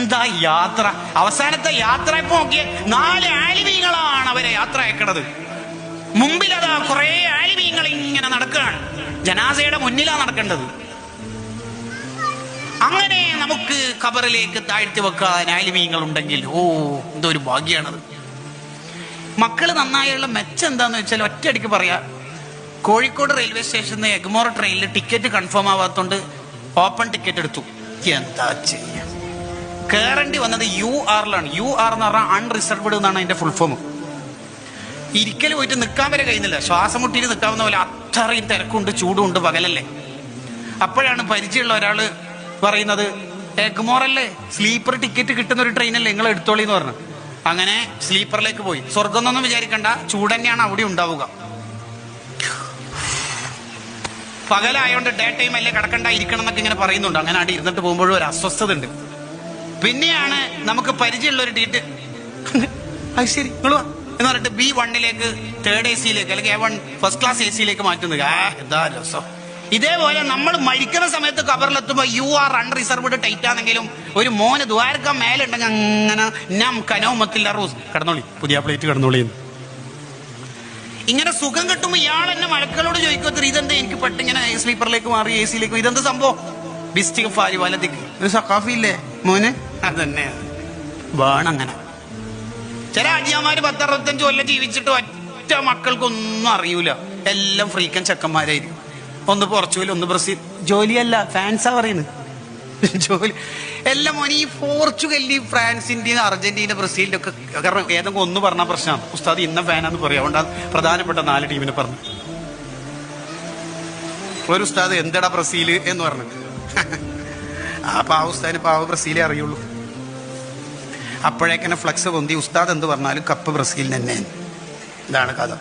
എന്താ യാത്ര, അവസാനത്തെ യാത്ര ഇപ്പൊ നോക്കിയ 4 ആലിമീങ്ങളാണ് അവരെ യാത്ര അയക്കണത്. മുമ്പിലതാ കുറെ ആലിമീങ്ങൾ ഇങ്ങനെ നടക്കുകയാണ്, ജനാസയുടെ മുന്നിലാണ് നടക്കേണ്ടത്. അങ്ങനെ നമുക്ക് ഖബറിലേക്ക് താഴ്ത്തി വെക്കാൻ ആലിമീങ്ങൾ ഉണ്ടെങ്കിൽ എന്തൊരു ഭാഗ്യാണത്. മക്കള് നന്നായുള്ള മെച്ചം എന്താന്ന് വെച്ചാൽ ഒറ്റയടിക്ക് പറയാ, കോഴിക്കോട് റെയിൽവേ സ്റ്റേഷനിൽ നിന്ന് എഗ്മോർ ട്രെയിനിൽ ടിക്കറ്റ് കൺഫേം ആവാത്തോണ്ട് ഓപ്പൺ ടിക്കറ്റ് എടുത്തു. എന്താ ചെയ്യാ, കേറേണ്ടി വന്നത് UR ലാണ്. UR എന്ന് പറഞ്ഞാൽ അൺറിസർവ്ഡ് എന്നാണ് അതിന്റെ ഫുൾ ഫോം. ഇരിക്കൽ പോയിട്ട് നിൽക്കാൻ വരെ കഴിയുന്നില്ല, ശ്വാസം മുട്ടിയിട്ട് നിൽക്കാവുന്ന പോലെ അത്രയും തിരക്കുണ്ട്, ചൂടുണ്ട്, പകലല്ലേ. അപ്പോഴാണ് പരിചയമുള്ള ഒരാള് പറയുന്നത്, എഗ്മോറല്ലേ സ്ലീപ്പർ ടിക്കറ്റ് കിട്ടുന്ന ഒരു ട്രെയിനല്ലേ, നിങ്ങൾ എടുത്തോളി എന്ന് പറഞ്ഞു. അങ്ങനെ സ്ലീപ്പറിലേക്ക് പോയി. സ്വർഗം എന്നൊന്നും വിചാരിക്കണ്ട, ചൂട് തന്നെയാണ് അവിടെ ഉണ്ടാവുക. പകലായോണ്ട് ഡേ ടൈം അല്ലേ, കിടക്കണ്ട, ഇരിക്കണം എന്നൊക്കെ ഇങ്ങനെ പറയുന്നുണ്ട്. അങ്ങനെ അവിടെ ഇരുന്നിട്ട് പോകുമ്പോഴും ഒരു അസ്വസ്ഥത ഉണ്ട്. പിന്നെയാണ് നമുക്ക് പരിചയമുള്ള ഒരു ഡീറ്റ്, അത് ശരി നിങ്ങൾ എന്ന് പറഞ്ഞിട്ട് B1 3rd AC അല്ലെങ്കിൽ A1 ഫസ്റ്റ് ക്ലാസ് AC മാറ്റുന്നത്. എന്താ രസം. ഇതേപോലെ നമ്മൾ മരിക്കുന്ന സമയത്ത് ഖബറിലെത്തുമ്പോൾ UR അൺറിസർവ്ഡ് ടൈറ്റ് ആണെങ്കിലും ഒരു മോന് ദ്വാരക്കാൻ മേലുണ്ടെങ്കിൽ അങ്ങനെ നം കനോമത്തിൽ റൂസ് കിടന്നോളി, പുതിയ പ്ലേറ്റ് കിടന്നോളി. ഇങ്ങനെ സുഖം കിട്ടുമ്പോൾ ഇയാൾ എന്നെ മലക്കളോട് ചോദിക്കും, ഇതെന്താ എനിക്ക് പെട്ടിങ്ങനെ സ്ലീപ്പറിലേക്ക് മാറി AC ഇതെന്ത് സംഭവം? ബിസ്റ്റിക് ഫാരി വലതിക്ക് ഒരു സക്കാഫി ഇല്ലേ മോന്, അതന്നെ വേണം. അങ്ങനെ ചില അജിയന്മാര് 10-65 കൊല്ലം ജീവിച്ചിട്ട് ഒറ്റ മക്കൾക്കൊന്നും അറിയൂല, എല്ലാം ഫ്രീക്കൻ ചെക്കന്മാരായിരിക്കും. ഒന്ന് പോർച്ചുഗൽ, ഒന്ന് ബ്രസീൽ. ജോലിയല്ല, ഫാൻസാ പറയുന്നത്. ജോലി എല്ലാം മോനെ ഈ പോർച്ചുഗലിന്റെയും ഫ്രാൻസിന്റെയും അർജന്റീന ബ്രസീലിന്റെ ഒക്കെ, കാരണം ഏതെങ്കിലും ഒന്ന് പറഞ്ഞ പ്രശ്നമാണ്. ഉസ്താദ് ഇന്ന ഫാനാന്ന് പറയാം, അതുകൊണ്ടാണ് പ്രധാനപ്പെട്ട 4 ടീമിനെ പറഞ്ഞു. ഒരു ഉസ്താദ് എന്തടാ ബ്രസീല് എന്ന് പറഞ്ഞു. ആ പാവ ഉസ്താദിന് പാവ ബ്രസീലേ അറിയുള്ളൂ. അപ്പോഴേക്കന്നെ ഫ്ലക്സ് പൊന്തി, ഉസ്താദ് എന്ത് പറഞ്ഞാലും കപ്പ് ബ്രസീലിന് തന്നെ. ഇതാണ് കഥ.